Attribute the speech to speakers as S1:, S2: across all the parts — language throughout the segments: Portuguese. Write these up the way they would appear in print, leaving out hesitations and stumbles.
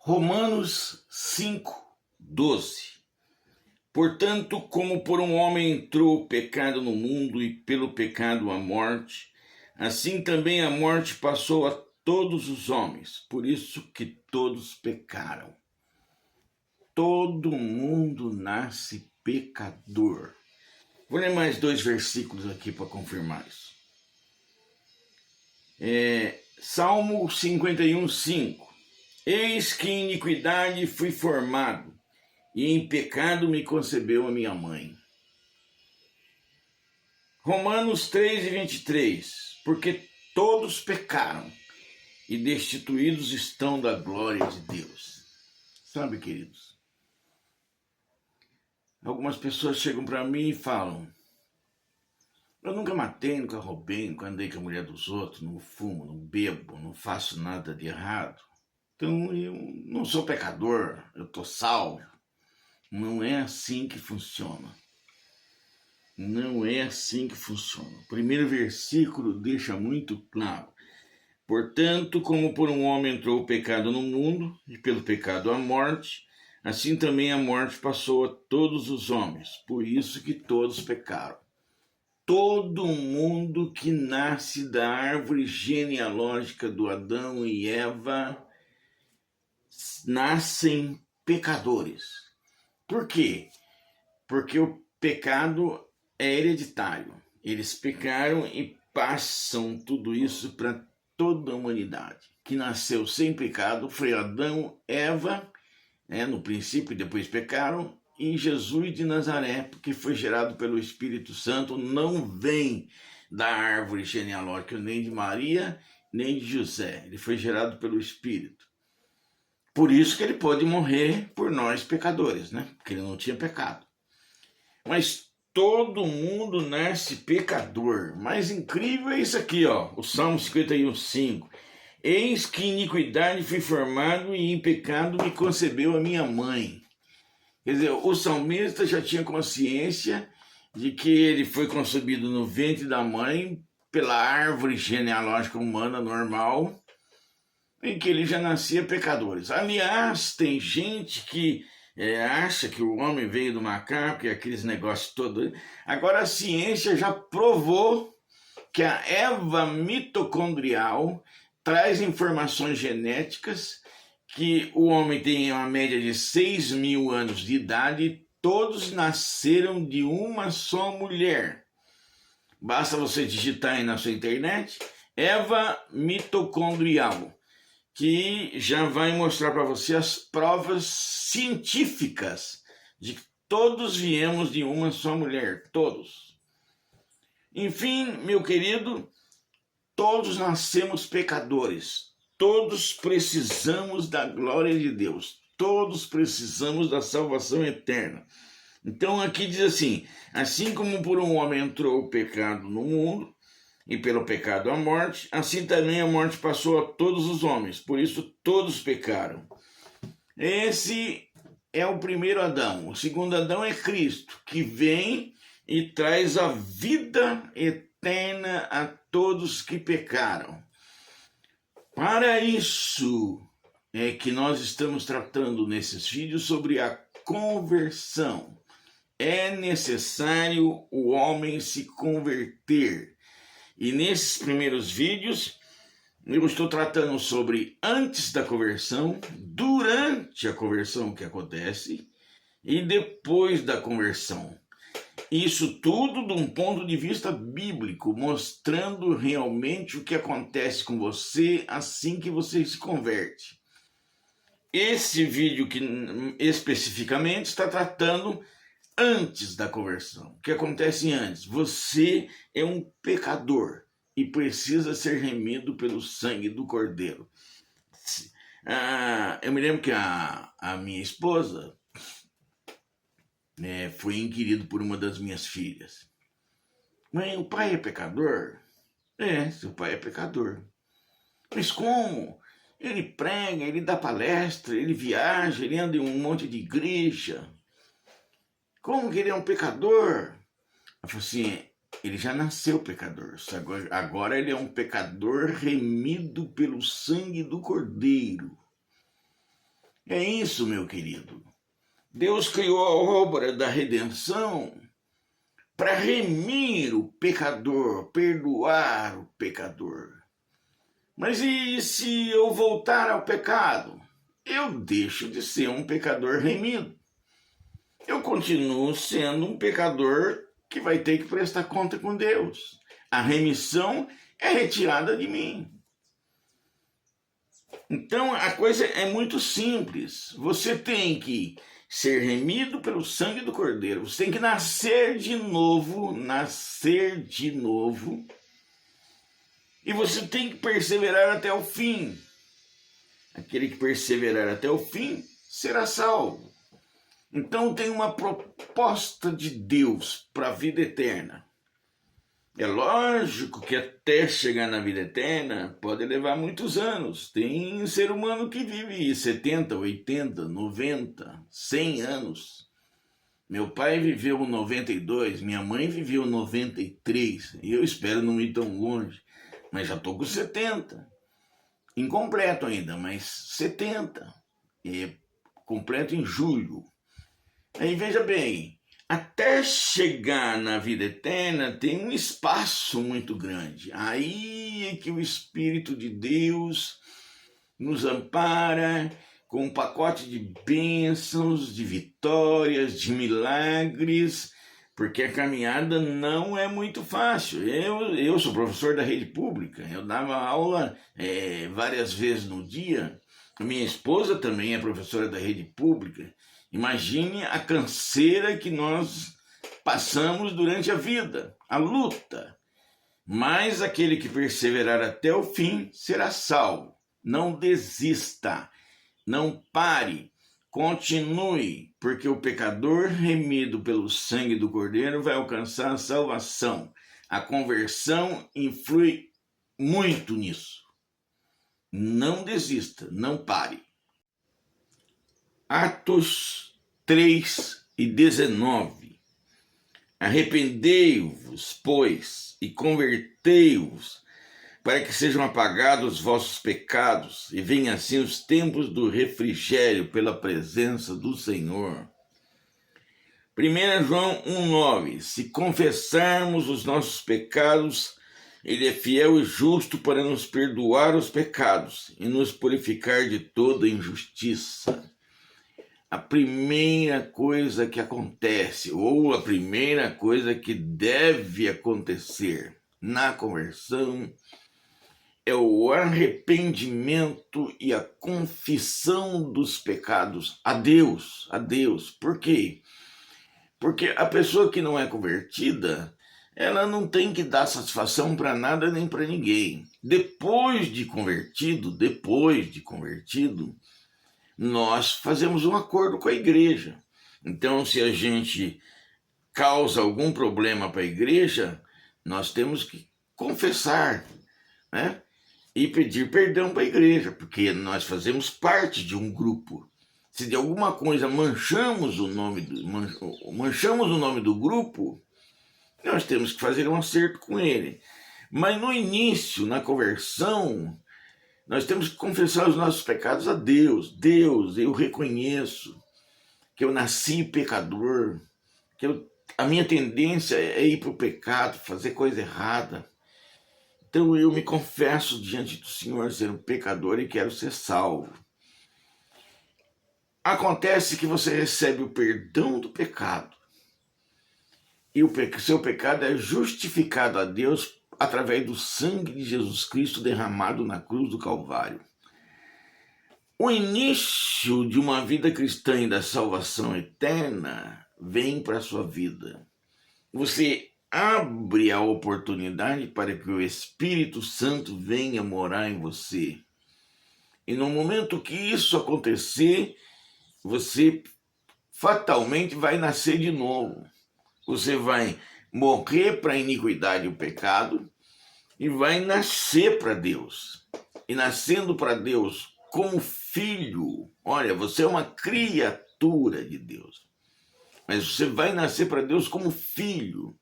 S1: Romanos 5:12. Portanto, como por um homem entrou o pecado no mundo e pelo pecado a morte, assim também a morte passou a todos os homens, por isso que todos pecaram. Todo mundo nasce pecador. Vou ler mais 2 versículos aqui para confirmar isso. Salmo 51:5. Eis que em iniquidade fui formado, e em pecado me concebeu a minha mãe. Romanos 3:23. Porque todos pecaram e destituídos estão da glória de Deus. Sabe, queridos? Algumas pessoas chegam para mim e falam: eu nunca matei, nunca roubei, nunca andei com a mulher dos outros, não fumo, não bebo, não faço nada de errado. Então eu não sou pecador, eu estou salvo. Não é assim que funciona. Não é assim que funciona. O primeiro versículo deixa muito claro. Portanto, como por um homem entrou o pecado no mundo, e pelo pecado a morte, assim também a morte passou a todos os homens. Por isso que todos pecaram. Todo mundo que nasce da árvore genealógica do Adão e Eva nascem pecadores. Por quê? Porque o pecado é hereditário. Eles pecaram e passam tudo isso para toda a humanidade. Que nasceu sem pecado foi Adão, Eva, no princípio, e depois pecaram, e Jesus de Nazaré, porque foi gerado pelo Espírito Santo, não vem da árvore genealógica nem de Maria, nem de José. Ele foi gerado pelo Espírito. Por isso que ele pôde morrer por nós pecadores, né? Porque ele não tinha pecado. Mas todo mundo nasce pecador. Mais incrível é isso aqui, ó, o Salmo 51:5. Eis que iniquidade fui formado e em pecado me concebeu a minha mãe. Quer dizer, o salmista já tinha consciência de que ele foi concebido no ventre da mãe pela árvore genealógica humana normal, em que ele já nascia pecadores. Aliás, tem gente que acha que o homem veio do macaco e aqueles negócios todos. Agora a ciência já provou que a Eva mitocondrial traz informações genéticas, que o homem tem uma média de 6.000 anos de idade e todos nasceram de uma só mulher. Basta você digitar aí na sua internet, Eva mitocondrial, que já vai mostrar para você as provas científicas de que todos viemos de uma só mulher, todos. Enfim, meu querido, todos nascemos pecadores, todos precisamos da glória de Deus, todos precisamos da salvação eterna. Então aqui diz assim como por um homem entrou o pecado no mundo, e pelo pecado a morte, assim também a morte passou a todos os homens, por isso todos pecaram. Esse é o primeiro Adão. O segundo Adão é Cristo, que vem e traz a vida eterna a todos que pecaram. Para isso é que nós estamos tratando nesses vídeos sobre a conversão. É necessário o homem se converter. E nesses primeiros vídeos, eu estou tratando sobre antes da conversão, durante a conversão que acontece e depois da conversão. Isso tudo de um ponto de vista bíblico, mostrando realmente o que acontece com você assim que você se converte. Esse vídeo que especificamente está tratando antes da conversão. O que acontece antes? Você é um pecador e precisa ser remido pelo sangue do Cordeiro. Eu me lembro que a minha esposa foi inquirido por uma das minhas filhas. Mãe, o pai é pecador? Seu pai é pecador. Mas como? Ele prega, ele dá palestra, ele viaja, ele anda em um monte de igreja. Como que ele é um pecador? Eu falei assim, ele já nasceu pecador. Agora ele é um pecador remido pelo sangue do Cordeiro. É isso, meu querido. Deus criou a obra da redenção para remir o pecador, perdoar o pecador. Mas e se eu voltar ao pecado? Eu deixo de ser um pecador remido. Eu continuo sendo um pecador que vai ter que prestar conta com Deus. A remissão é retirada de mim. Então a coisa é muito simples. Você tem que ser remido pelo sangue do Cordeiro. Você tem que nascer de novo, e você tem que perseverar até o fim. Aquele que perseverar até o fim será salvo. Então tem uma proposta de Deus para a vida eterna. É lógico que até chegar na vida eterna pode levar muitos anos. Tem ser humano que vive 70, 80, 90, 100 anos. Meu pai viveu 92, minha mãe viveu 93. E eu espero não ir tão longe, mas já estou com 70. Incompleto ainda, mas 70. E completo em julho. Aí veja bem, até chegar na vida eterna tem um espaço muito grande. Aí é que o Espírito de Deus nos ampara com um pacote de bênçãos, de vitórias, de milagres, porque a caminhada não é muito fácil. Eu sou professor da rede pública, eu dava aula várias vezes no dia. A minha esposa também é professora da rede pública. Imagine a canseira que nós passamos durante a vida, a luta. Mas aquele que perseverar até o fim será salvo. Não desista, não pare, continue, porque o pecador remido pelo sangue do Cordeiro vai alcançar a salvação. A conversão influi muito nisso. Não desista, não pare. Atos 3:19. Arrependei-vos, pois, e convertei-vos, para que sejam apagados os vossos pecados, e venham assim os tempos do refrigério pela presença do Senhor. 1 João 1:9. Se confessarmos os nossos pecados, Ele é fiel e justo para nos perdoar os pecados e nos purificar de toda injustiça. A primeira coisa que acontece, ou a primeira coisa que deve acontecer na conversão, é o arrependimento e a confissão dos pecados a Deus. Por quê? Porque a pessoa que não é convertida, ela não tem que dar satisfação para nada nem para ninguém. Depois de convertido, nós fazemos um acordo com a igreja. Então, se a gente causa algum problema para a igreja, nós temos que confessar, né? E pedir perdão para a igreja, porque nós fazemos parte de um grupo. Se de alguma coisa manchamos o nome do grupo, nós temos que fazer um acerto com ele. Mas no início, na conversão, nós temos que confessar os nossos pecados a Deus. Deus, eu reconheço que eu nasci pecador, que a minha tendência é ir para o pecado, fazer coisa errada. Então eu me confesso diante do Senhor ser um pecador e quero ser salvo. Acontece que você recebe o perdão do pecado. E o seu pecado é justificado a Deus através do sangue de Jesus Cristo derramado na cruz do Calvário. O início de uma vida cristã e da salvação eterna vem para a sua vida. Você abre a oportunidade para que o Espírito Santo venha morar em você. E no momento que isso acontecer, você fatalmente vai nascer de novo. Você vai morrer para a iniquidade e o pecado e vai nascer para Deus. E nascendo para Deus como filho, olha, você é uma criatura de Deus. Mas você vai nascer para Deus como filho.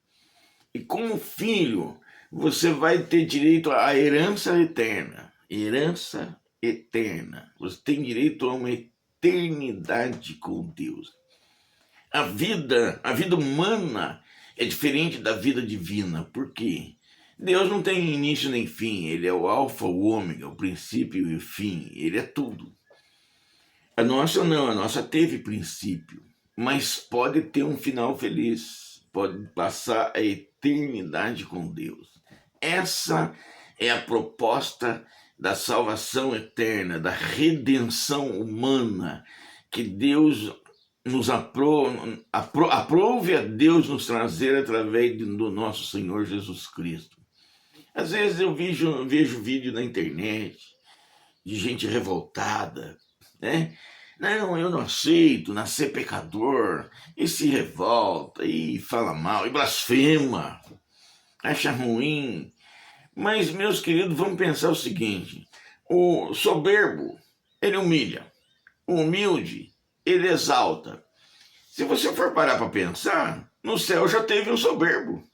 S1: E como filho, você vai ter direito à herança eterna. Herança eterna. Você tem direito a uma eternidade com Deus. A vida humana é diferente da vida divina. Por quê? Deus não tem início nem fim. Ele é o alfa, o ômega, o princípio e o fim. Ele é tudo. A nossa não, a nossa teve princípio, mas pode ter um final feliz. Pode passar a eternidade com Deus. Essa é a proposta da salvação eterna, da redenção humana, que Deus nos aprove a Deus nos trazer através do nosso Senhor Jesus Cristo. Às vezes eu vejo vídeo na internet de gente revoltada, né? Não, eu não aceito nascer pecador, e se revolta, e fala mal, e blasfema, acha ruim. Mas, meus queridos, vamos pensar o seguinte: o soberbo, ele humilha, o humilde, ele exalta. Se você for parar para pensar, no céu já teve um soberbo,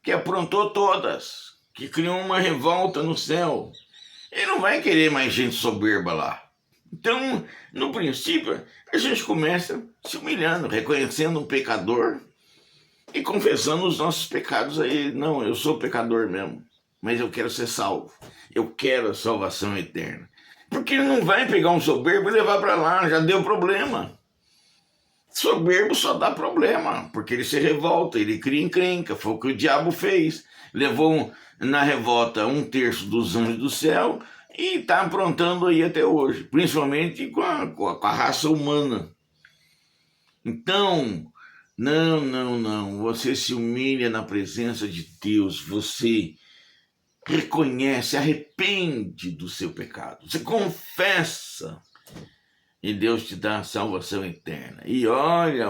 S1: que aprontou todas, que criou uma revolta no céu. Ele não vai querer mais gente soberba lá. Então, no princípio, a gente começa se humilhando, reconhecendo um pecador e confessando os nossos pecados a ele. Não, eu sou pecador mesmo, mas eu quero ser salvo. Eu quero a salvação eterna. Porque ele não vai pegar um soberbo e levar para lá, já deu problema. Soberbo só dá problema, porque ele se revolta, ele cria encrenca. Foi o que o diabo fez. Levou na revolta 1/3 dos anjos do céu e está aprontando aí até hoje, principalmente com a raça humana. Então, não. Você se humilha na presença de Deus, você reconhece, arrepende do seu pecado, você confessa e Deus te dá a salvação eterna. E olha,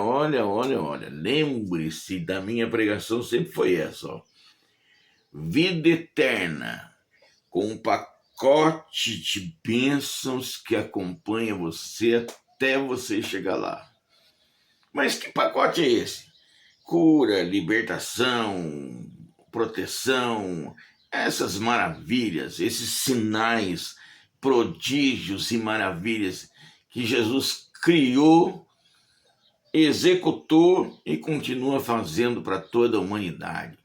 S1: lembre-se da minha pregação, sempre foi essa, ó. Vida eterna, com um pacote de bênçãos que acompanha você até você chegar lá. Mas que pacote é esse? Cura, libertação, proteção, essas maravilhas, esses sinais, prodígios e maravilhas que Jesus criou, executou e continua fazendo para toda a humanidade.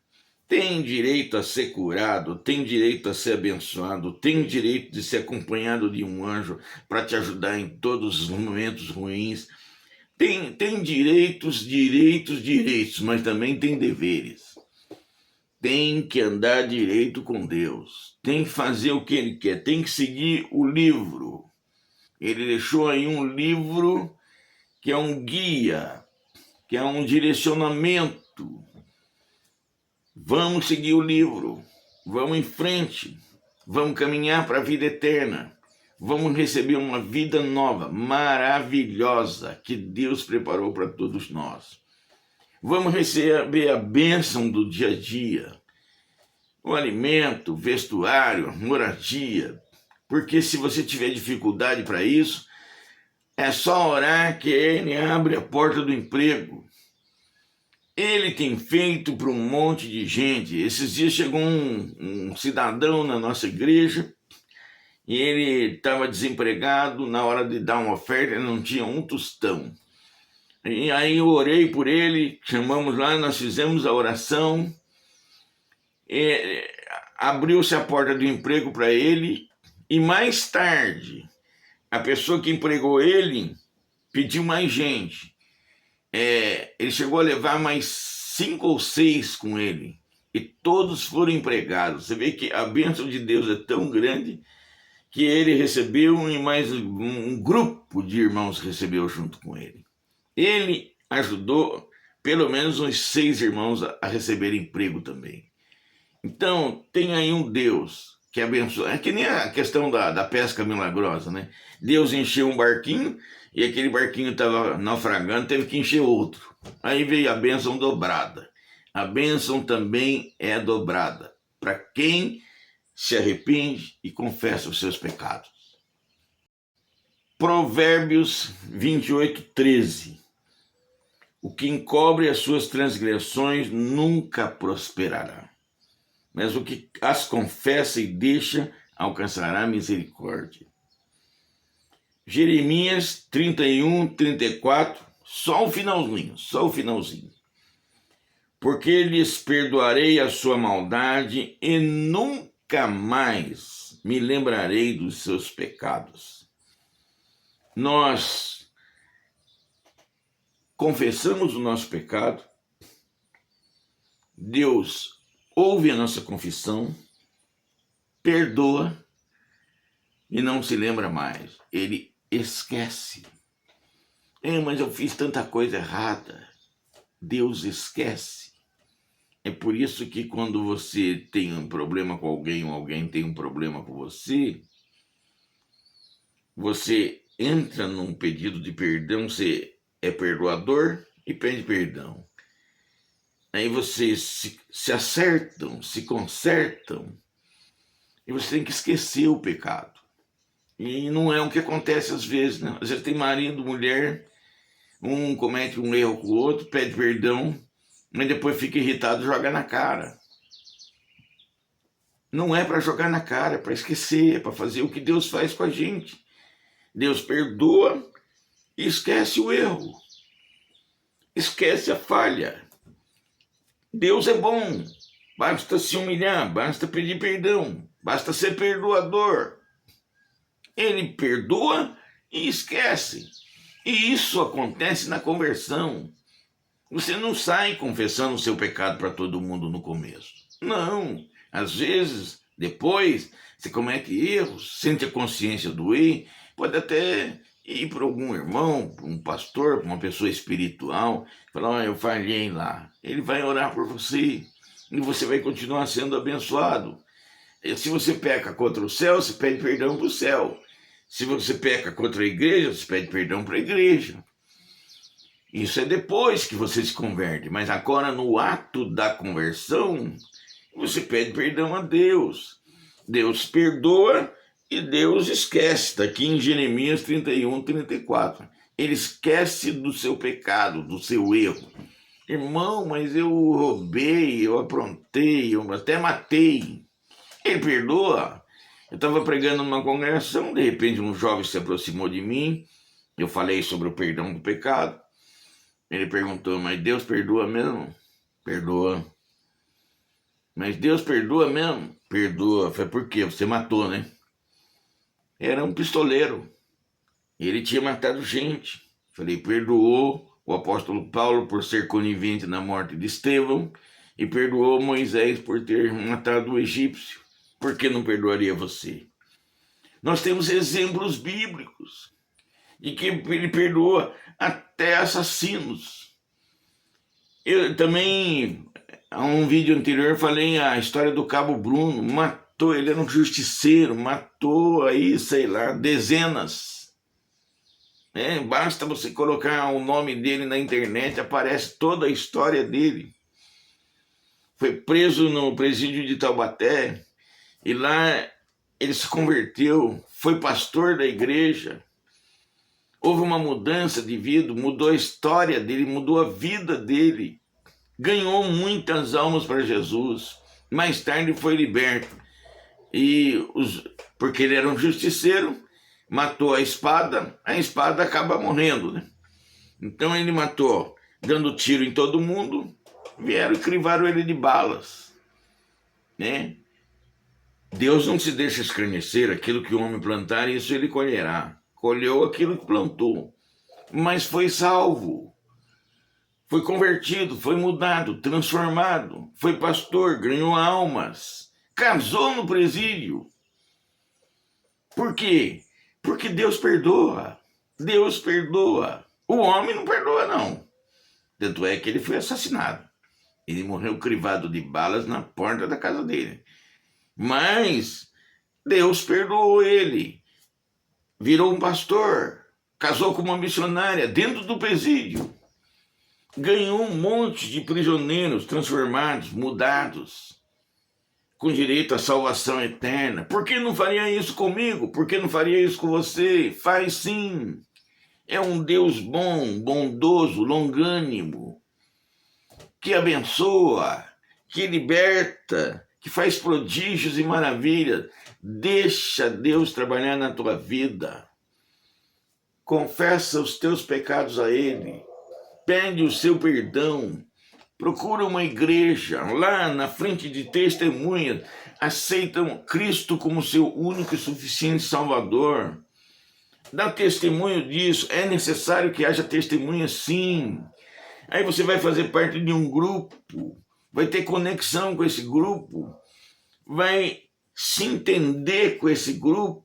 S1: Tem direito a ser curado, tem direito a ser abençoado, tem direito de ser acompanhado de um anjo para te ajudar em todos os momentos ruins. Tem direitos, mas também tem deveres. Tem que andar direito com Deus, tem que fazer o que Ele quer, tem que seguir o livro. Ele deixou aí um livro que é um guia, que é um direcionamento. Vamos seguir o livro, vamos em frente, vamos caminhar para a vida eterna, vamos receber uma vida nova, maravilhosa, que Deus preparou para todos nós. Vamos receber a bênção do dia a dia, o alimento, o vestuário, moradia, porque se você tiver dificuldade para isso, é só orar que Ele abre a porta do emprego. Ele tem feito para um monte de gente. Esses dias chegou um cidadão na nossa igreja e ele estava desempregado. Na hora de dar uma oferta, ele não tinha um tostão. E aí eu orei por ele, chamamos lá, nós fizemos a oração. Abriu-se a porta do emprego para ele e mais tarde a pessoa que empregou ele pediu mais gente. Ele chegou a levar mais 5 ou 6 com ele e todos foram empregados. Você vê que a bênção de Deus é tão grande que ele recebeu e mais um grupo de irmãos recebeu junto com ele. Ele ajudou pelo menos uns 6 irmãos a receber emprego também. Então tem aí um Deus que abençoa. É que nem a questão da pesca milagrosa, né? Deus encheu um barquinho e aquele barquinho estava naufragando, teve que encher outro. Aí veio a bênção dobrada. A bênção também é dobrada para quem se arrepende e confessa os seus pecados. Provérbios 28:13. O que encobre as suas transgressões nunca prosperará, mas o que as confessa e deixa alcançará misericórdia. Jeremias 31, 34, só o finalzinho. Porque lhes perdoarei a sua maldade e nunca mais me lembrarei dos seus pecados. Nós confessamos o nosso pecado, Deus ouve a nossa confissão, perdoa e não se lembra mais. Ele esquece. Mas eu fiz tanta coisa errada. Deus esquece. É por isso que quando você tem um problema com alguém ou alguém tem um problema com você, você entra num pedido de perdão, você é perdoador e pede perdão. Aí vocês se acertam, se consertam, e você tem que esquecer o pecado. E não é o que acontece às vezes, né? Às vezes tem marido, mulher, um comete um erro com o outro, pede perdão, mas depois fica irritado e joga na cara. Não é para jogar na cara, é para esquecer, é para fazer o que Deus faz com a gente. Deus perdoa e esquece o erro. Esquece a falha. Deus é bom. Basta se humilhar, basta pedir perdão, basta ser perdoador. Ele perdoa e esquece. E isso acontece na conversão. Você não sai confessando o seu pecado para todo mundo no começo. Não. Às vezes, depois, você comete erros, sente a consciência doer, pode até ir para algum irmão, para um pastor, para uma pessoa espiritual, falar, eu falhei lá. Ele vai orar por você e você vai continuar sendo abençoado. E se você peca contra o céu, você pede perdão para o céu. Se você peca contra a igreja, você pede perdão para a igreja. Isso é depois que você se converte, mas agora no ato da conversão, você pede perdão a Deus. Deus perdoa e Deus esquece. Está aqui em Jeremias 31, 34. Ele esquece do seu pecado, do seu erro. Irmão, mas eu roubei, eu aprontei, eu até matei. Ele perdoa. Eu estava pregando numa congregação, de repente um jovem se aproximou de mim, eu falei sobre o perdão do pecado. Ele perguntou, mas Deus perdoa mesmo? Perdoa. Mas Deus perdoa mesmo? Perdoa. Foi por quê? Você matou, né? Era um pistoleiro. Ele tinha matado gente. Falei, perdoou o apóstolo Paulo por ser conivente na morte de Estevão e perdoou Moisés por ter matado o egípcio. Por que não perdoaria você? Nós temos exemplos bíblicos de que ele perdoa até assassinos. Eu também, há um vídeo anterior, falei a história do Cabo Bruno. Matou, ele era um justiceiro, matou aí, sei lá, dezenas. Basta você colocar o nome dele na internet, aparece toda a história dele. Foi preso no presídio de Taubaté, e lá ele se converteu, foi pastor da igreja. Houve uma mudança de vida, mudou a história dele, mudou a vida dele. Ganhou muitas almas para Jesus. Mais tarde foi liberto. Porque ele era um justiceiro, matou a espada acaba morrendo, né? Então ele matou, dando tiro em todo mundo, vieram e crivaram ele de balas, né? Deus não se deixa escarnecer, aquilo que o homem plantar, isso ele colherá. Colheu aquilo que plantou, mas foi salvo, foi convertido, foi mudado, transformado, foi pastor, ganhou almas, casou no presídio. Por quê? Porque Deus perdoa. Deus perdoa. O homem não perdoa, não. Tanto é que ele foi assassinado. Ele morreu crivado de balas na porta da casa dele. Mas Deus perdoou ele. Virou um pastor. Casou com uma missionária dentro do presídio. Ganhou um monte de prisioneiros transformados, mudados, com direito à salvação eterna. Por que não faria isso comigo? Por que não faria isso com você? Faz sim. É um Deus bom, bondoso, longânimo, que abençoa, que liberta, que faz prodígios e maravilhas. Deixa Deus trabalhar na tua vida. confessa os teus pecados a Ele, pede o seu perdão, procura uma igreja, lá na frente de testemunhas, aceitam Cristo como seu único e suficiente Salvador. Dá testemunho disso, é necessário que haja testemunha sim. Aí você vai fazer parte de um grupo, vai ter conexão com esse grupo, vai se entender com esse grupo,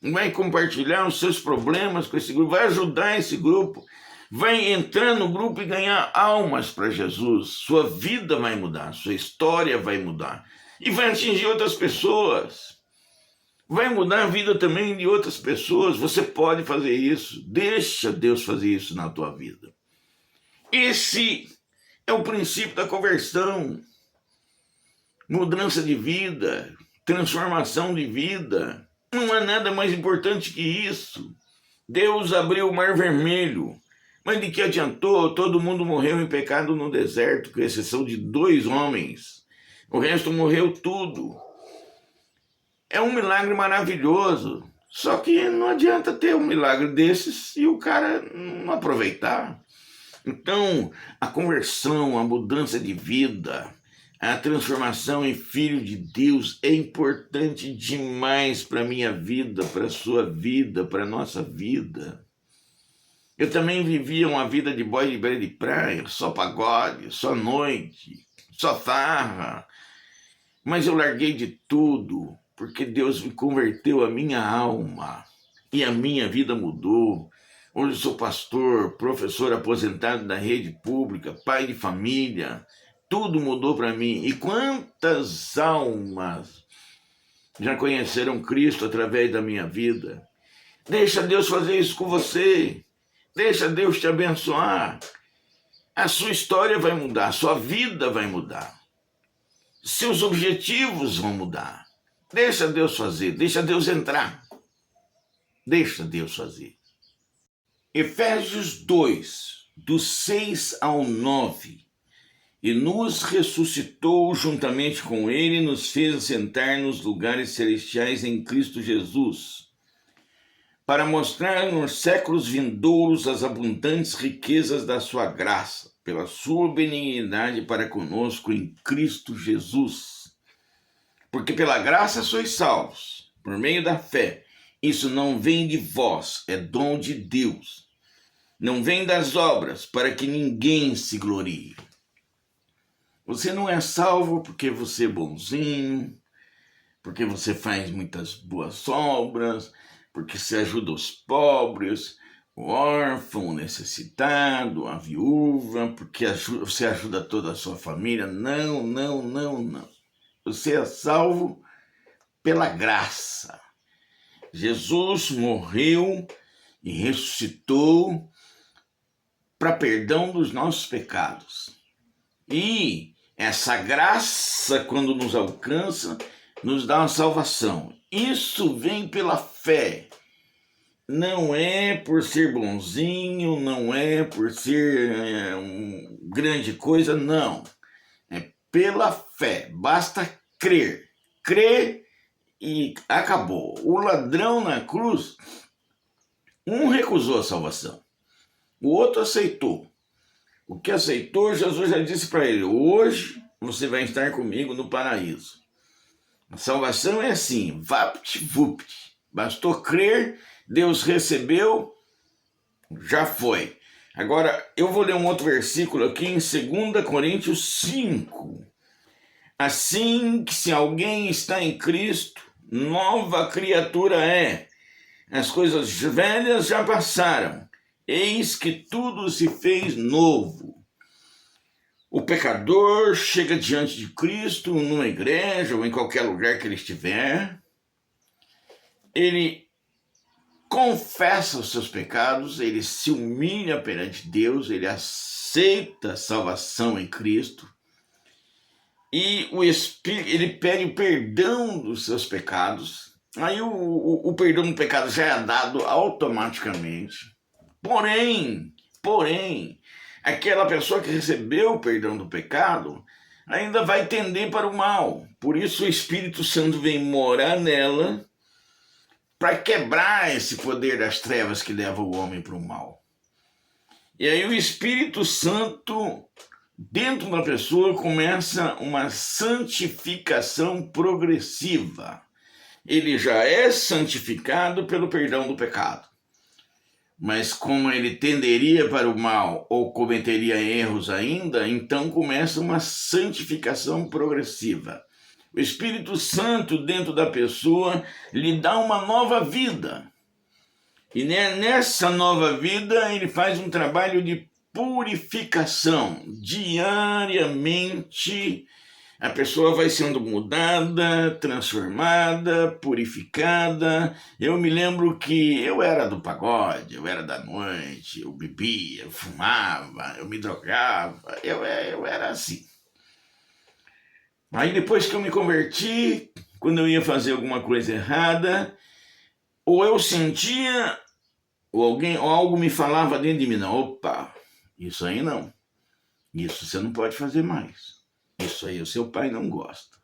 S1: vai compartilhar os seus problemas com esse grupo, vai ajudar esse grupo, vai entrar no grupo e ganhar almas para Jesus. Sua vida vai mudar, sua história vai mudar e vai atingir outras pessoas. Vai mudar a vida também de outras pessoas. Você pode fazer isso. Deixa Deus fazer isso na tua vida. Esse é o princípio da conversão. Mudança de vida, transformação de vida. Não há nada mais importante que isso. Deus abriu o Mar Vermelho. Mas de que adiantou? Todo mundo morreu em pecado no deserto, com exceção de 2 homens. O resto morreu tudo. É um milagre maravilhoso. Só que não adianta ter um milagre desses e o cara não aproveitar. Então, a conversão, a mudança de vida, a transformação em filho de Deus é importante demais para a minha vida, para a sua vida, para a nossa vida. Eu também vivia uma vida de boy de beira de praia, só pagode, só noite, só farra. Mas eu larguei de tudo, porque Deus me converteu a minha alma e a minha vida mudou. Hoje sou pastor, professor aposentado da rede pública, pai de família. Tudo mudou para mim. E quantas almas já conheceram Cristo através da minha vida? Deixa Deus fazer isso com você. Deixa Deus te abençoar. A sua história vai mudar, a sua vida vai mudar. Seus objetivos vão mudar. Deixa Deus fazer, deixa Deus entrar. Deixa Deus fazer. Efésios 2, do 6 ao 9. E nos ressuscitou juntamente com ele e nos fez assentar nos lugares celestiais em Cristo Jesus, para mostrar nos séculos vindouros as abundantes riquezas da sua graça, pela sua benignidade para conosco em Cristo Jesus. Porque pela graça sois salvos, por meio da fé. Isso não vem de vós, é dom de Deus. Não vem das obras, para que ninguém se glorie. Você não é salvo porque você é bonzinho, porque você faz muitas boas obras, porque você ajuda os pobres, o órfão, o necessitado, a viúva, porque você ajuda toda a sua família. Não, não, não, não. Você é salvo pela graça. Jesus morreu e ressuscitou para perdão dos nossos pecados. E essa graça, quando nos alcança, nos dá uma salvação. Isso vem pela fé. Não é por ser bonzinho, não é por ser grande coisa, não. É pela fé. Basta crer. Crer e acabou. O ladrão na cruz, um recusou a salvação. O outro aceitou. O que aceitou, Jesus já disse para ele: hoje você vai estar comigo no paraíso. A salvação é assim, vapt-vupt. Bastou crer, Deus recebeu, já foi. Agora, eu vou ler um outro versículo aqui em 2 Coríntios 5. Assim que se alguém está em Cristo, nova criatura é. As coisas velhas já passaram. Eis que tudo se fez novo. O pecador chega diante de Cristo numa igreja ou em qualquer lugar que ele estiver. Ele confessa os seus pecados, ele se humilha perante Deus, ele aceita a salvação em Cristo. E o Espírito, ele pede o perdão dos seus pecados. Aí o perdão do pecado já é dado automaticamente. Porém, aquela pessoa que recebeu o perdão do pecado ainda vai tender para o mal. Por isso o Espírito Santo vem morar nela para quebrar esse poder das trevas que leva o homem para o mal. E aí o Espírito Santo, dentro da pessoa, começa uma santificação progressiva. Ele já é santificado pelo perdão do pecado. Mas como ele tenderia para o mal ou cometeria erros ainda, então começa uma santificação progressiva. O Espírito Santo dentro da pessoa lhe dá uma nova vida. E nessa nova vida ele faz um trabalho de purificação. Diariamente a pessoa vai sendo mudada, transformada, purificada. Eu me lembro que eu era do pagode, eu era da noite, eu bebia, eu fumava, eu me drogava, eu era assim. Aí depois que eu me converti, quando eu ia fazer alguma coisa errada, ou eu sentia, ou algo me falava dentro de mim, não, opa, isso aí não, isso você não pode fazer mais. Isso aí o seu pai não gosta.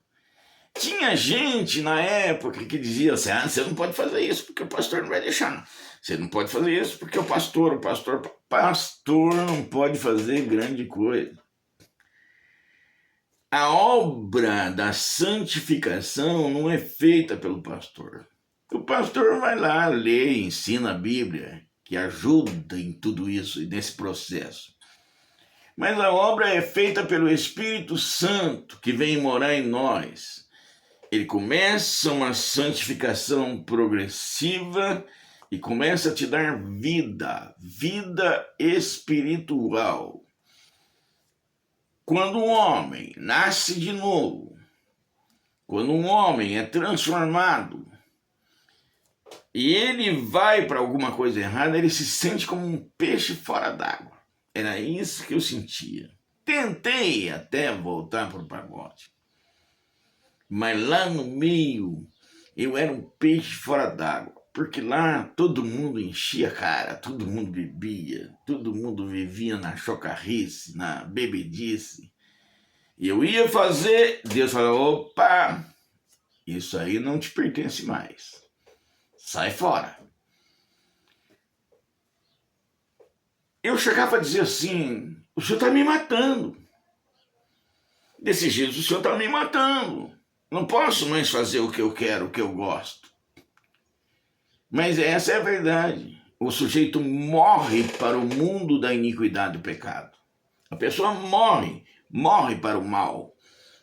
S1: Tinha gente na época que dizia assim, você não pode fazer isso porque o pastor não vai deixar. Você não pode fazer isso porque o pastor não pode fazer grande coisa. A obra da santificação não é feita pelo pastor. O pastor vai lá, lê, ensina a Bíblia, que ajuda em tudo isso e nesse processo. Mas a obra é feita pelo Espírito Santo, que vem morar em nós. Ele começa uma santificação progressiva e começa a te dar vida espiritual. Quando um homem nasce de novo, quando um homem é transformado e ele vai para alguma coisa errada, ele se sente como um peixe fora d'água. Era isso que eu sentia. Tentei até voltar para o pagode. Mas lá no meio, eu era um peixe fora d'água. Porque lá todo mundo enchia a cara, todo mundo bebia, todo mundo vivia na chocarrice, na bebedice. E eu ia fazer, Deus falou, opa, isso aí não te pertence mais. Sai fora. Eu chegava a dizer assim, o senhor está me matando. Desse jeito, o senhor está me matando. Não posso mais fazer o que eu quero, o que eu gosto. Mas essa é a verdade. O sujeito morre para o mundo da iniquidade do pecado. A pessoa morre para o mal,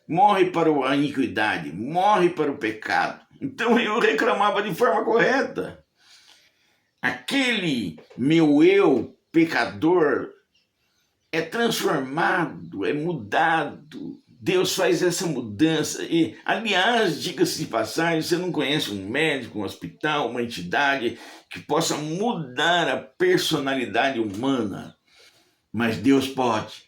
S1: morre para a iniquidade, morre para o pecado. Então eu reclamava de forma correta. Aquele meu eu pecador é transformado, é mudado. Deus faz essa mudança. E, aliás, diga-se de passagem, você não conhece um médico, um hospital, uma entidade que possa mudar a personalidade humana. Mas Deus pode.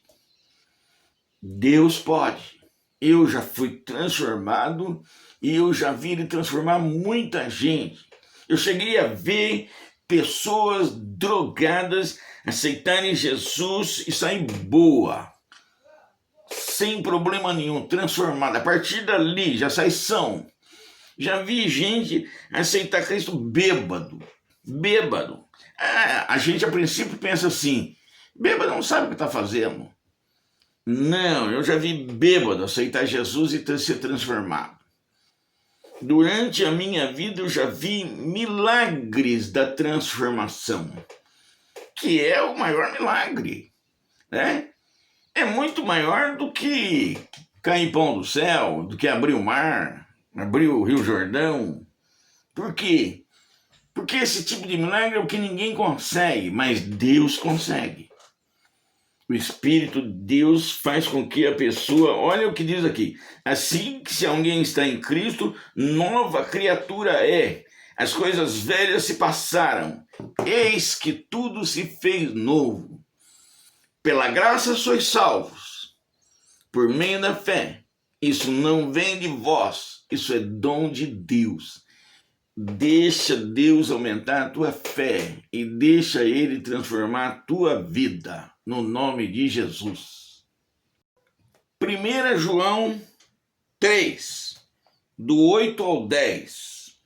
S1: Deus pode. Eu já fui transformado e eu já vi Ele transformar muita gente. Eu cheguei a ver pessoas drogadas aceitarem Jesus e sair boa, sem problema nenhum, transformada. A partir dali já sai são. Já vi gente aceitar Cristo bêbado. A gente a princípio pensa assim, bêbado não sabe o que está fazendo. Não, eu já vi bêbado aceitar Jesus e ser transformado. Durante a minha vida eu já vi milagres da transformação, que é o maior milagre, né? É muito maior do que cair pão do céu, do que abrir o mar, abrir o Rio Jordão. Por quê? Porque esse tipo de milagre é o que ninguém consegue, mas Deus consegue. O Espírito de Deus faz com que a pessoa, olha o que diz aqui, assim que se alguém está em Cristo, nova criatura é. As coisas velhas se passaram, eis que tudo se fez novo. Pela graça sois salvos, por meio da fé. Isso não vem de vós, isso é dom de Deus. Deixa Deus aumentar a tua fé e deixa Ele transformar a tua vida, no nome de Jesus. 1 João 3, do 8 ao 10.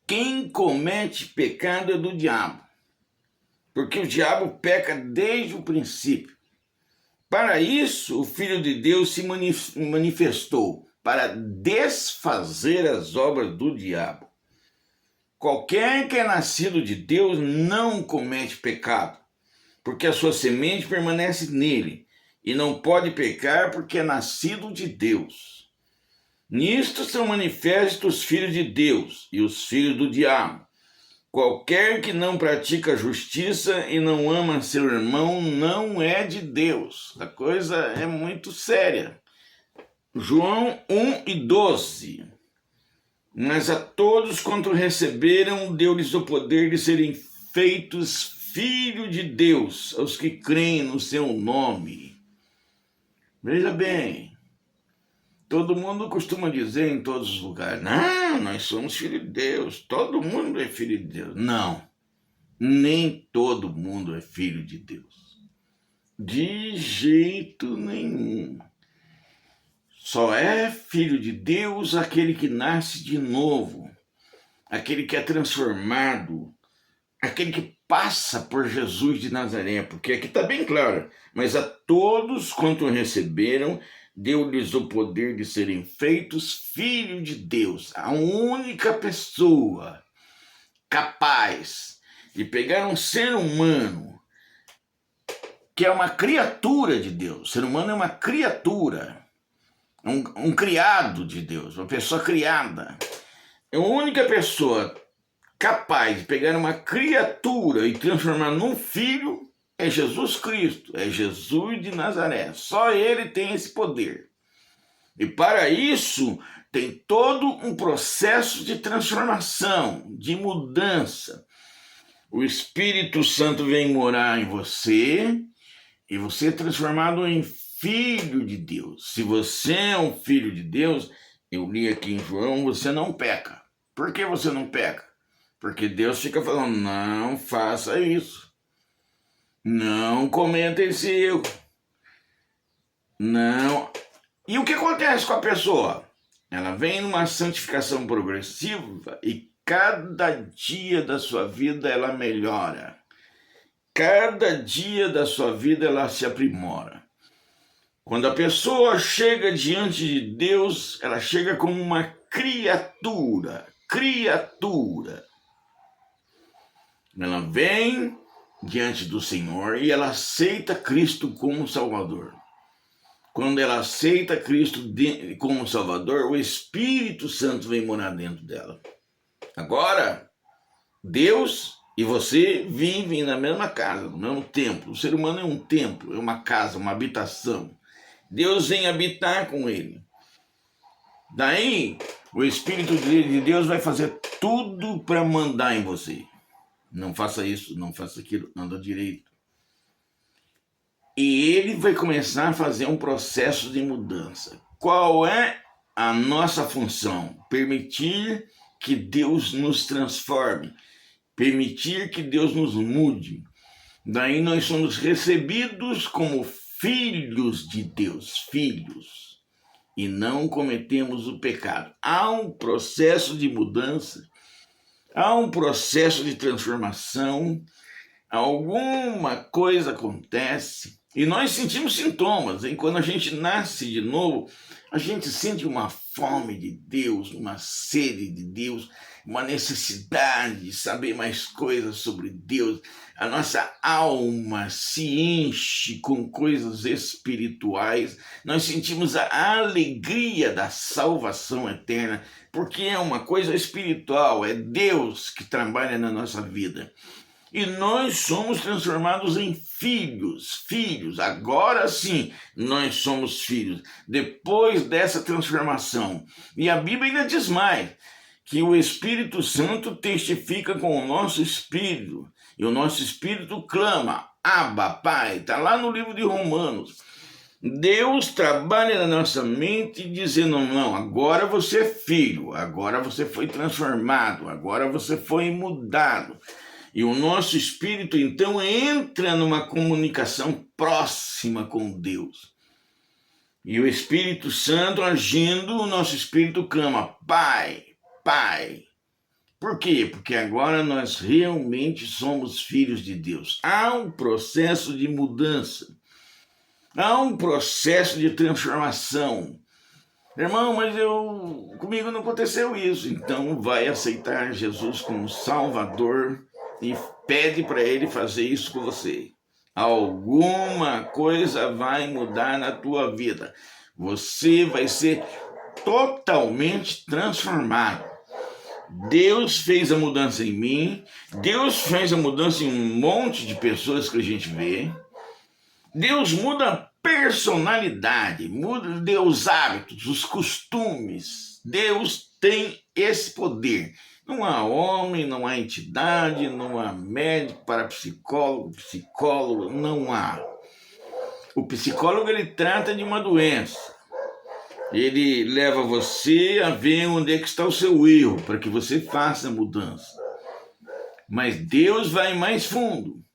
S1: Quem comete pecado é do diabo, porque o diabo peca desde o princípio. Para isso, o Filho de Deus se manifestou, para desfazer as obras do diabo. Qualquer que é nascido de Deus não comete pecado, porque a sua semente permanece nele, e não pode pecar porque é nascido de Deus. Nisto são manifestos os filhos de Deus e os filhos do diabo. Qualquer que não pratica justiça e não ama seu irmão não é de Deus. A coisa é muito séria. João 1:12. Mas a todos quanto receberam, deu-lhes o poder de serem feitos filhos de Deus, aos que creem no seu nome. Veja bem, todo mundo costuma dizer em todos os lugares, não, nós somos filhos de Deus, todo mundo é filho de Deus. Não, nem todo mundo é filho de Deus. De jeito nenhum. Só é filho de Deus aquele que nasce de novo, aquele que é transformado, aquele que passa por Jesus de Nazaré, porque aqui está bem claro, mas a todos quanto receberam, deu-lhes o poder de serem feitos filhos de Deus, a única pessoa capaz de pegar um ser humano, que é uma criatura de Deus. O ser humano é uma criatura, um criado de Deus, uma pessoa criada. A única pessoa capaz de pegar uma criatura e transformar num filho é Jesus Cristo, é Jesus de Nazaré. Só ele tem esse poder. E para isso tem todo um processo de transformação, de mudança. O Espírito Santo vem morar em você e você é transformado em filho de Deus. Se você é um filho de Deus, eu li aqui em João, você não peca. Por que você não peca? Porque Deus fica falando, não faça isso. Não cometa esse erro. Não. E o que acontece com a pessoa? Ela vem numa santificação progressiva e cada dia da sua vida ela melhora. Cada dia da sua vida ela se aprimora. Quando a pessoa chega diante de Deus, ela chega como uma criatura. Ela vem diante do Senhor e ela aceita Cristo como Salvador. Quando ela aceita Cristo como Salvador, o Espírito Santo vem morar dentro dela. Agora, Deus e você vivem na mesma casa, no mesmo templo. O ser humano é um templo, é uma casa, uma habitação. Deus vem habitar com ele. Daí, o Espírito de Deus vai fazer tudo para mandar em você. Não faça isso, não faça aquilo, anda direito. E ele vai começar a fazer um processo de mudança. Qual é a nossa função? Permitir que Deus nos transforme. Permitir que Deus nos mude. Daí nós somos recebidos como filhos de Deus, filhos, e não cometemos o pecado. Há um processo de mudança, há um processo de transformação, alguma coisa acontece e nós sentimos sintomas. E quando a gente nasce de novo, a gente sente uma fome de Deus, uma sede de Deus, uma necessidade de saber mais coisas sobre Deus. A nossa alma se enche com coisas espirituais. Nós sentimos a alegria da salvação eterna, porque é uma coisa espiritual, é Deus que trabalha na nossa vida. E nós somos transformados em filhos. Agora sim, nós somos filhos. Depois dessa transformação. E a Bíblia ainda diz mais, que o Espírito Santo testifica com o nosso espírito. E o nosso espírito clama, Abba, Pai. Está lá no livro de Romanos. Deus trabalha na nossa mente dizendo, não, agora você é filho. Agora você foi transformado. Agora você foi mudado. E o nosso espírito, então, entra numa comunicação próxima com Deus. E o Espírito Santo agindo, o nosso espírito clama, Pai, Pai. Por quê? Porque agora nós realmente somos filhos de Deus. Há um processo de mudança. Há um processo de transformação. Irmão, mas comigo não aconteceu isso. Então vai aceitar Jesus como Salvador e pede para Ele fazer isso com você. Alguma coisa vai mudar na tua vida. Você vai ser totalmente transformado. Deus fez a mudança em mim. Deus fez a mudança em um monte de pessoas que a gente vê. Deus muda a personalidade, muda os hábitos, os costumes. Deus tem esse poder. Não há homem, não há entidade, não há médico, psicólogo, não há. O psicólogo, ele trata de uma doença. Ele leva você a ver onde é que está o seu erro, para que você faça a mudança. Mas Deus vai mais fundo.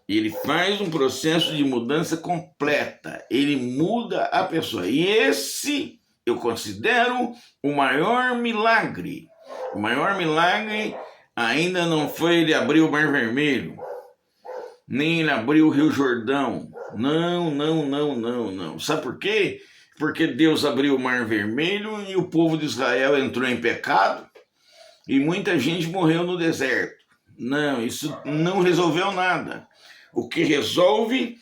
S1: Ele faz um processo de mudança completa. Ele muda a pessoa. E esse eu considero o maior milagre. O maior milagre ainda não foi ele abrir o Mar Vermelho, nem ele abrir o Rio Jordão. Não. Sabe por quê? Porque Deus abriu o Mar Vermelho e o povo de Israel entrou em pecado e muita gente morreu no deserto. Não, isso não resolveu nada. O que resolve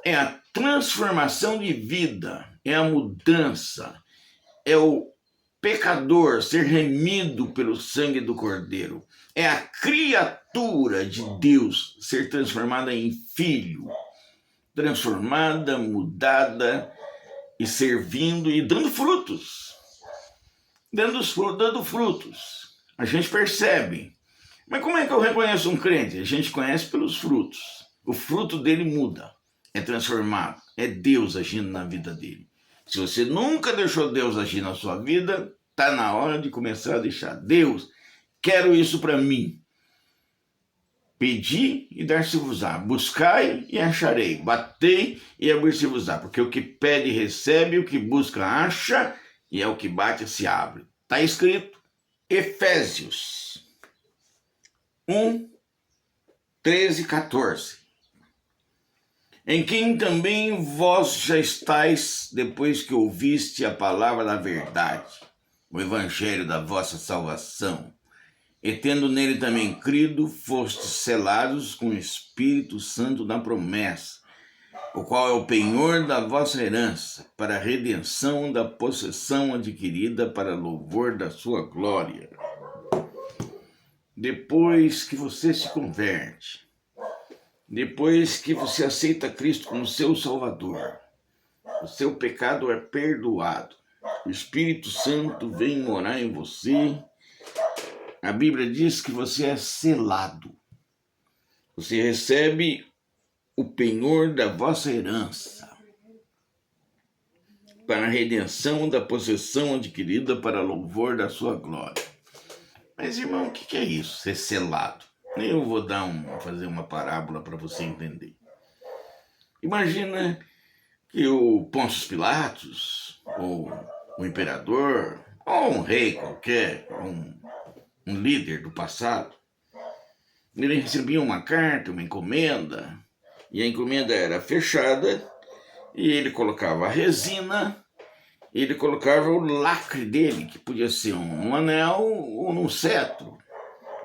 S1: é a transformação de vida, é a mudança, é o pecador ser remido pelo sangue do Cordeiro, é a criatura de Deus ser transformada em filho, transformada, mudada e servindo e dando frutos. Dando frutos. A gente percebe. Mas como é que eu reconheço um crente? A gente conhece pelos frutos. O fruto dele muda, é transformado, é Deus agindo na vida dele. Se você nunca deixou Deus agir na sua vida, está na hora de começar a deixar. Deus, quero isso para mim. Pedi e dar-se-vos-á. Buscai e acharei. Batei e abrir-se-vos-á. Porque o que pede recebe, o que busca acha, e é o que bate se abre. Está escrito. Efésios 1, 13 e 14. Em quem também vós já estáis, depois que ouviste a palavra da verdade, o evangelho da vossa salvação, e tendo nele também crido, fostes selados com o Espírito Santo da promessa, o qual é o penhor da vossa herança, para a redenção da possessão adquirida para louvor da sua glória. Depois que você se converte, depois que você aceita Cristo como seu Salvador, o seu pecado é perdoado. O Espírito Santo vem morar em você. A Bíblia diz que você é selado. Você recebe o penhor da vossa herança para a redenção da possessão adquirida para louvor da sua glória. Mas, irmão, o que é isso, ser selado? Eu vou fazer uma parábola para você entender. Imagina que o Pôncio Pilatos, ou o imperador, ou um rei qualquer, um líder do passado, ele recebia uma carta, uma encomenda, e a encomenda era fechada, e ele colocava a resina, ele colocava o lacre dele, que podia ser um anel ou um cetro.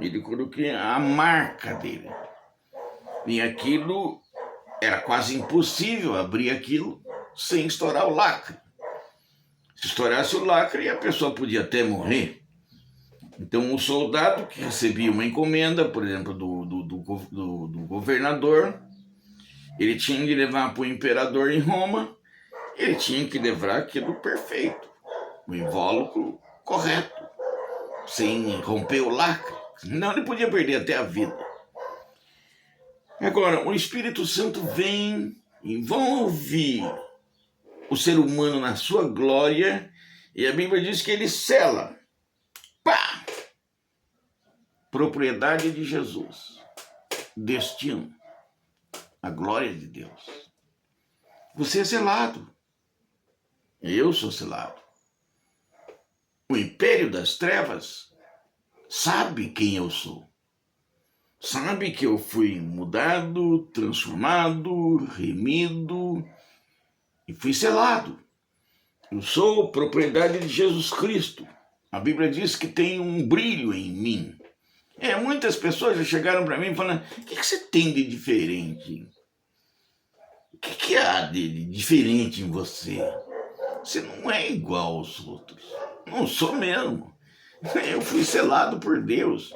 S1: Ele colocava a marca dele. E aquilo era quase impossível abrir aquilo sem estourar o lacre. Se estourasse o lacre, a pessoa podia até morrer. Então, o soldado que recebia uma encomenda, por exemplo, do governador, ele tinha que levar para o imperador em Roma, ele tinha que levar aquilo perfeito, o invólucro correto, sem romper o lacre. Senão ele podia perder até a vida. Agora, o Espírito Santo vem, envolve o ser humano na sua glória, e a Bíblia diz que ele sela. Pá! Propriedade de Jesus. Destino. A glória de Deus. Você é selado. Eu sou selado. O império das trevas sabe quem eu sou. Sabe que eu fui mudado, transformado, remido e fui selado. Eu sou propriedade de Jesus Cristo. A Bíblia diz que tem um brilho em mim. Muitas pessoas já chegaram para mim falando: o que você tem de diferente? O que há de diferente em você? Você não é igual aos outros. Não sou mesmo. Eu fui selado por Deus.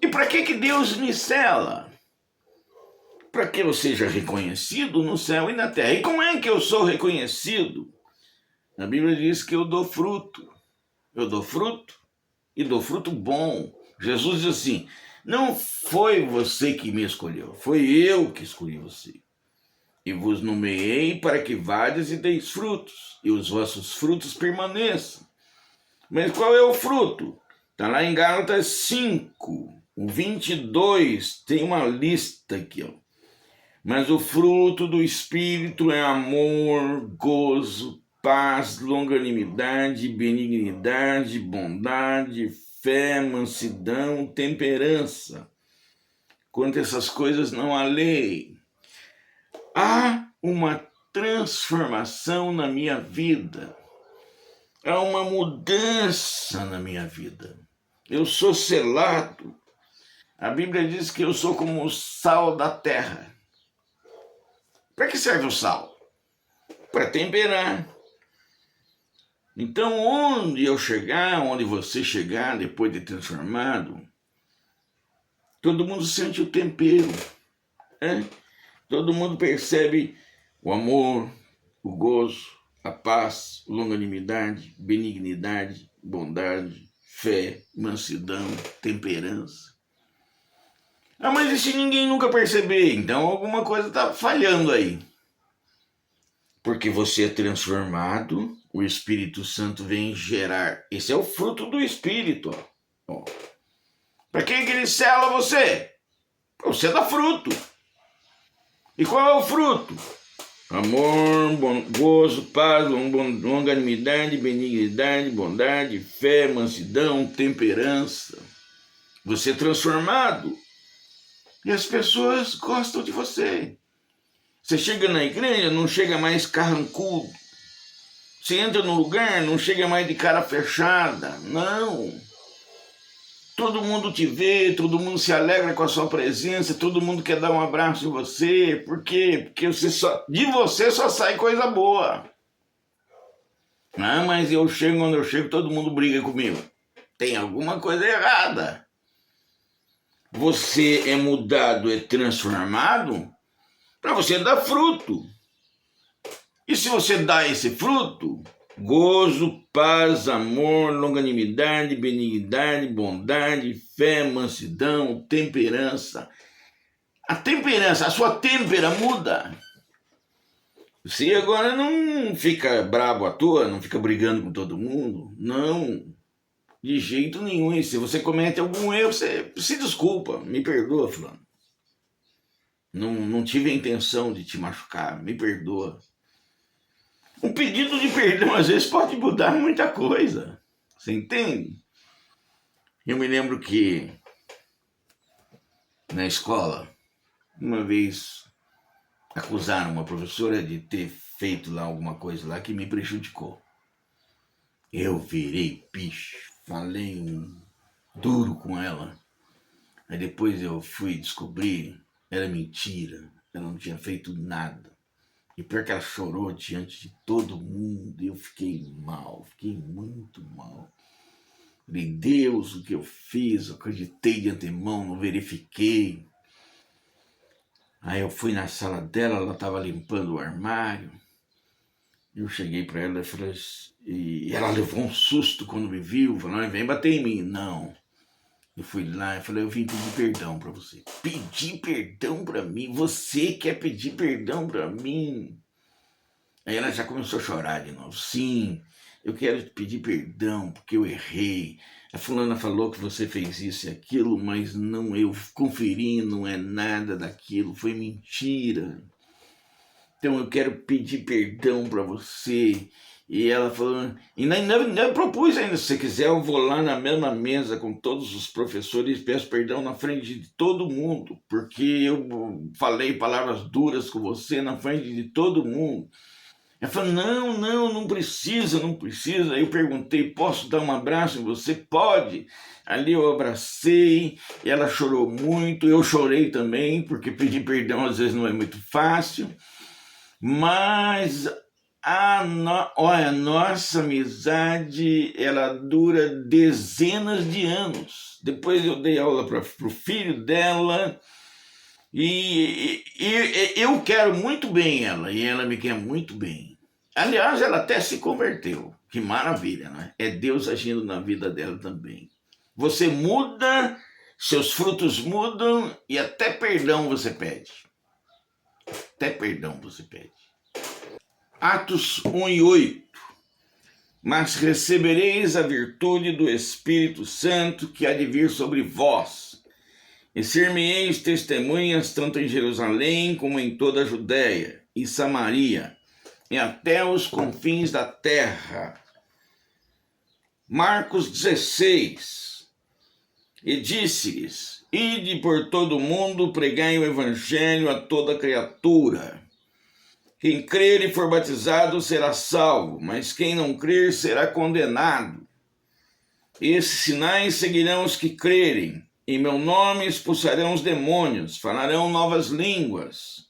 S1: E para que Deus me sela? Para que eu seja reconhecido no céu e na terra. E como é que eu sou reconhecido? A Bíblia diz que eu dou fruto. Eu dou fruto e dou fruto bom. Jesus diz assim: não foi você que me escolheu, foi eu que escolhi você. E vos nomeei para que vades e deis frutos, e os vossos frutos permaneçam. Mas qual é o fruto? Está lá em Gálatas 5, o 22, tem uma lista aqui, ó. Mas o fruto do Espírito é amor, gozo, paz, longanimidade, benignidade, bondade, fé, mansidão, temperança. Quanto a essas coisas não há lei. Há uma transformação na minha vida. Há uma mudança na minha vida. Eu sou selado. A Bíblia diz que eu sou como o sal da terra. Para que serve o sal? Para temperar. Então, onde eu chegar, onde você chegar, depois de transformado, todo mundo sente o tempero. Todo mundo percebe o amor, o gozo, a paz, longanimidade, benignidade, bondade, fé, mansidão, temperança. Mas e se ninguém nunca perceber? Então alguma coisa está falhando aí. Porque você é transformado, o Espírito Santo vem gerar. Esse é o fruto do Espírito. Para quem é que ele sela você? Você dá fruto. E qual é o fruto? Amor, gozo, paz, longanimidade, benignidade, bondade, fé, mansidão, temperança. Você é transformado. E as pessoas gostam de você. Você chega na igreja, não chega mais carrancudo. Você entra no lugar, não chega mais de cara fechada. Não. Todo mundo te vê, todo mundo se alegra com a sua presença, todo mundo quer dar um abraço em você. Por quê? Porque de você só sai coisa boa. Mas quando eu chego, todo mundo briga comigo. Tem alguma coisa errada. Você é mudado, é transformado para você dar fruto. E se você dá esse fruto, gozo, paz, amor, longanimidade, benignidade, bondade, fé, mansidão, temperança. A temperança, a sua têmpera muda. Você agora não fica bravo à toa, não fica brigando com todo mundo. Não, de jeito nenhum. E se você comete algum erro, você se desculpa, me perdoa, fulano. Não tive a intenção de te machucar, me perdoa. Um pedido de perdão às vezes pode mudar muita coisa. Você entende? Eu me lembro que na escola, uma vez acusaram uma professora de ter feito lá alguma coisa lá que me prejudicou. Eu virei bicho, falei duro com ela. Aí depois eu fui descobrir, era mentira, ela não tinha feito nada. E pior que ela chorou diante de todo mundo, eu fiquei mal, fiquei muito mal. Falei, Deus, o que eu fiz, eu acreditei de antemão, não verifiquei. Aí eu fui na sala dela, ela estava limpando o armário. Eu cheguei para ela e falei, e ela levou um susto quando me viu, falou, vem bater em mim. Não. Eu fui lá e falei, eu vim pedir perdão para você. Pedir perdão para mim? Você quer pedir perdão para mim? Aí ela já começou a chorar de novo. Sim, eu quero te pedir perdão porque eu errei. A fulana falou que você fez isso e aquilo, mas não, eu conferi, não é nada daquilo, foi mentira. Então eu quero pedir perdão para você E ela falou, e nem propus ainda, se você quiser eu vou lá na mesma mesa com todos os professores e peço perdão na frente de todo mundo, porque eu falei palavras duras com você na frente de todo mundo. Ela falou, não precisa, não precisa. Aí eu perguntei, posso dar um abraço em você? Pode. Ali eu abracei, ela chorou muito, eu chorei também, porque pedir perdão às vezes não é muito fácil, mas olha, nossa amizade, ela dura dezenas de anos. Depois eu dei aula para o filho dela, e eu quero muito bem ela, e ela me quer muito bem. Aliás, ela até se converteu. Que maravilha, né? É Deus agindo na vida dela também. Você muda, seus frutos mudam e até perdão você pede. Até perdão você pede. Atos 1:8. Mas recebereis a virtude do Espírito Santo que há de vir sobre vós, e ser-me-eis testemunhas tanto em Jerusalém como em toda a Judéia e Samaria, e até os confins da terra. Marcos 16. E disse-lhes, ide por todo o mundo, pregai o evangelho a toda criatura. Quem crer e for batizado será salvo, mas quem não crer será condenado. Esses sinais seguirão os que crerem. Em meu nome expulsarão os demônios, falarão novas línguas,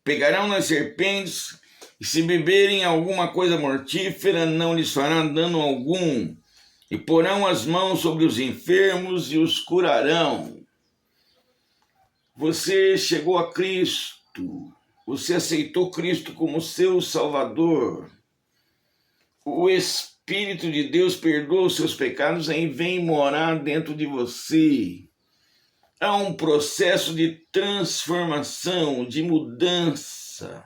S1: pegarão nas serpentes, e se beberem alguma coisa mortífera, não lhes fará dano algum, e porão as mãos sobre os enfermos e os curarão. Você chegou a Cristo. Você aceitou Cristo como seu Salvador. O Espírito de Deus perdoa os seus pecados e vem morar dentro de você. Há um processo de transformação, de mudança.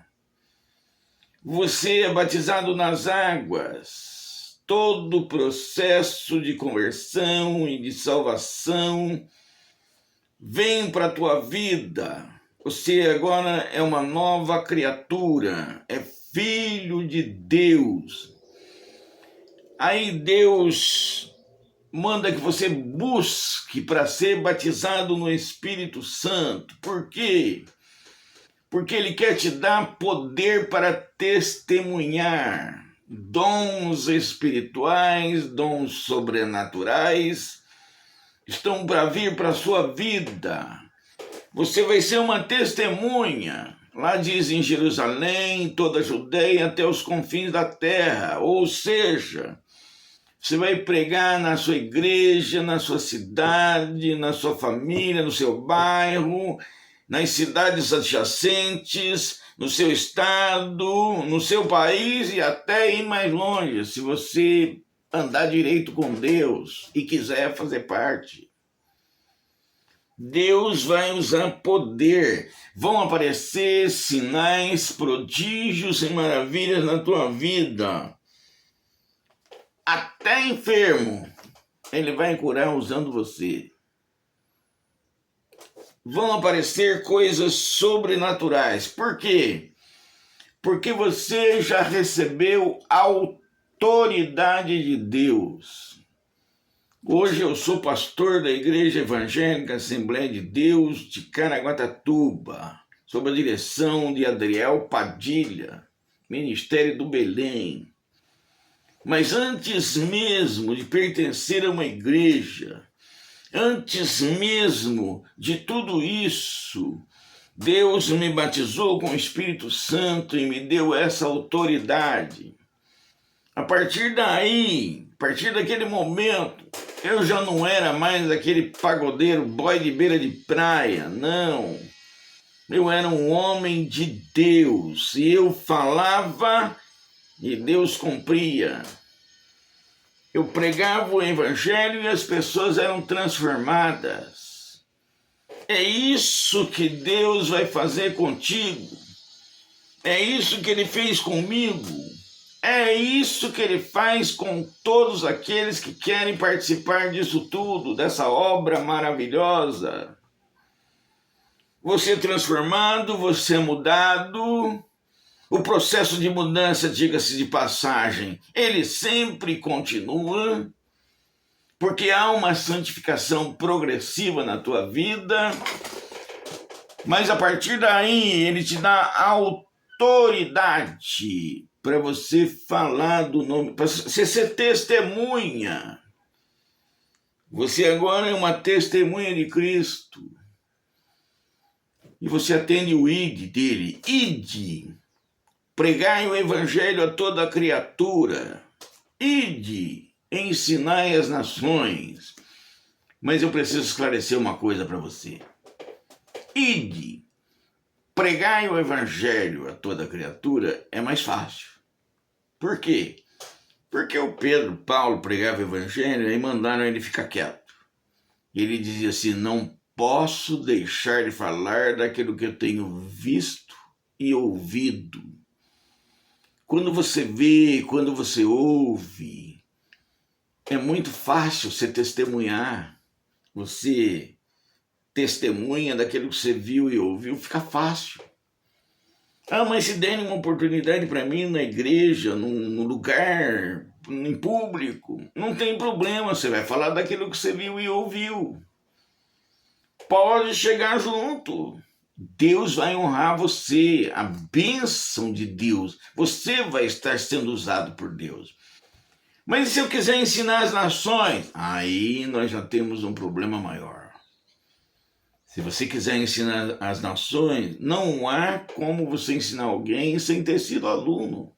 S1: Você é batizado nas águas. Todo o processo de conversão e de salvação vem para a tua vida. Você agora é uma nova criatura, é filho de Deus. Aí Deus manda que você busque para ser batizado no Espírito Santo. Por quê? Porque Ele quer te dar poder para testemunhar. Dons espirituais, dons sobrenaturais estão para vir para a sua vida. Você vai ser uma testemunha. Lá diz em Jerusalém, toda a Judeia, até os confins da terra. Ou seja, você vai pregar na sua igreja, na sua cidade, na sua família, no seu bairro, nas cidades adjacentes, no seu estado, no seu país e até ir mais longe, se você andar direito com Deus e quiser fazer parte. Deus vai usar poder, vão aparecer sinais, prodígios e maravilhas na tua vida. Até enfermo, Ele vai curar usando você. Vão aparecer coisas sobrenaturais. Por quê? Porque você já recebeu a autoridade de Deus. Hoje eu sou pastor da Igreja Evangélica Assembleia de Deus de Caraguatatuba, sob a direção de Adriel Padilha, Ministério do Belém. Mas antes mesmo de pertencer a uma igreja, antes mesmo de tudo isso, Deus me batizou com o Espírito Santo e me deu essa autoridade. A partir daí, a partir daquele momento, eu já não era mais aquele pagodeiro boy de beira de praia, não. Eu era um homem de Deus e eu falava e Deus cumpria. Eu pregava o evangelho e as pessoas eram transformadas. É isso que Deus vai fazer contigo. É isso que Ele fez comigo. É isso que Ele faz com todos aqueles que querem participar disso tudo, dessa obra maravilhosa. Você é transformado, você é mudado, O processo de mudança, diga-se de passagem, ele sempre continua, porque há uma santificação progressiva na tua vida, mas a partir daí ele te dá autoridade para você falar do nome, para você ser testemunha. Você agora é uma testemunha de Cristo. E você atende o id dele. Ide, pregai o evangelho a toda criatura. Ide, ensinai as nações. Mas eu preciso esclarecer uma coisa para você. Ide, pregai o evangelho a toda criatura é mais fácil. Por quê? Porque o Paulo pregava o evangelho e mandaram ele ficar quieto. Ele dizia assim, não posso deixar de falar daquilo que eu tenho visto e ouvido. Quando você vê, quando você ouve, é muito fácil você testemunhar. Você testemunha daquilo que você viu e ouviu, fica fácil. Ah, mas se derem uma oportunidade para mim na igreja, num lugar, em público, não tem problema, você vai falar daquilo que você viu e ouviu. Pode chegar junto. Deus vai honrar você, a bênção de Deus. Você vai estar sendo usado por Deus. Mas se eu quiser ensinar as nações, aí nós já temos um problema maior. Se você quiser ensinar as nações, não há como você ensinar alguém sem ter sido aluno.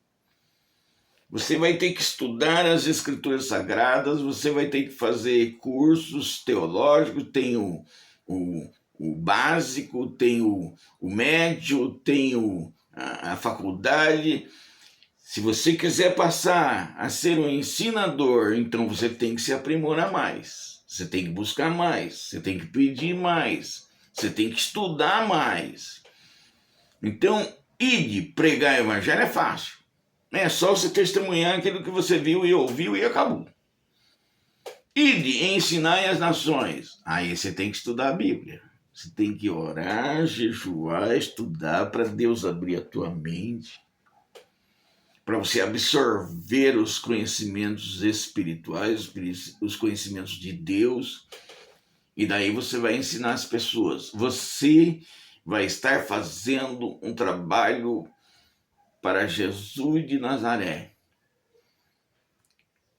S1: Você vai ter que estudar as escrituras sagradas, você vai ter que fazer cursos teológicos, tem o básico, tem o médio, tem a faculdade. Se você quiser passar a ser um ensinador, então você tem que se aprimorar mais. Você tem que buscar mais, você tem que pedir mais, você tem que estudar mais. Então, ide, pregar o evangelho é fácil. É só você testemunhar aquilo que você viu e ouviu e acabou. Ide, ensinai as nações. Aí você tem que estudar a Bíblia. Você tem que orar, jejuar, estudar para Deus abrir a tua mente, para você absorver os conhecimentos espirituais, os conhecimentos de Deus, e daí você vai ensinar as pessoas. Você vai estar fazendo um trabalho para Jesus de Nazaré.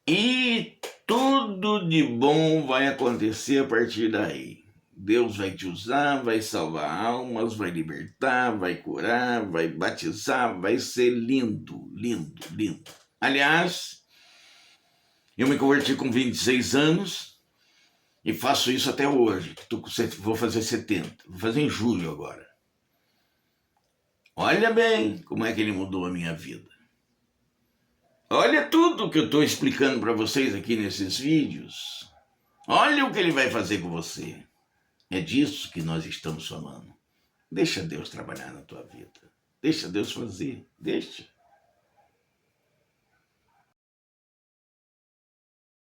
S1: E tudo de bom vai acontecer a partir daí. Deus vai te usar, vai salvar almas, vai libertar, vai curar, vai batizar, vai ser lindo, lindo, lindo. Aliás, eu me converti com 26 anos e faço isso até hoje. Vou fazer 70, vou fazer em julho agora. Olha bem como é que ele mudou a minha vida. Olha tudo que eu estou explicando para vocês aqui nesses vídeos. Olha o que ele vai fazer com você. É disso que nós estamos falando. Deixa Deus trabalhar na tua vida. Deixa Deus fazer. Deixa.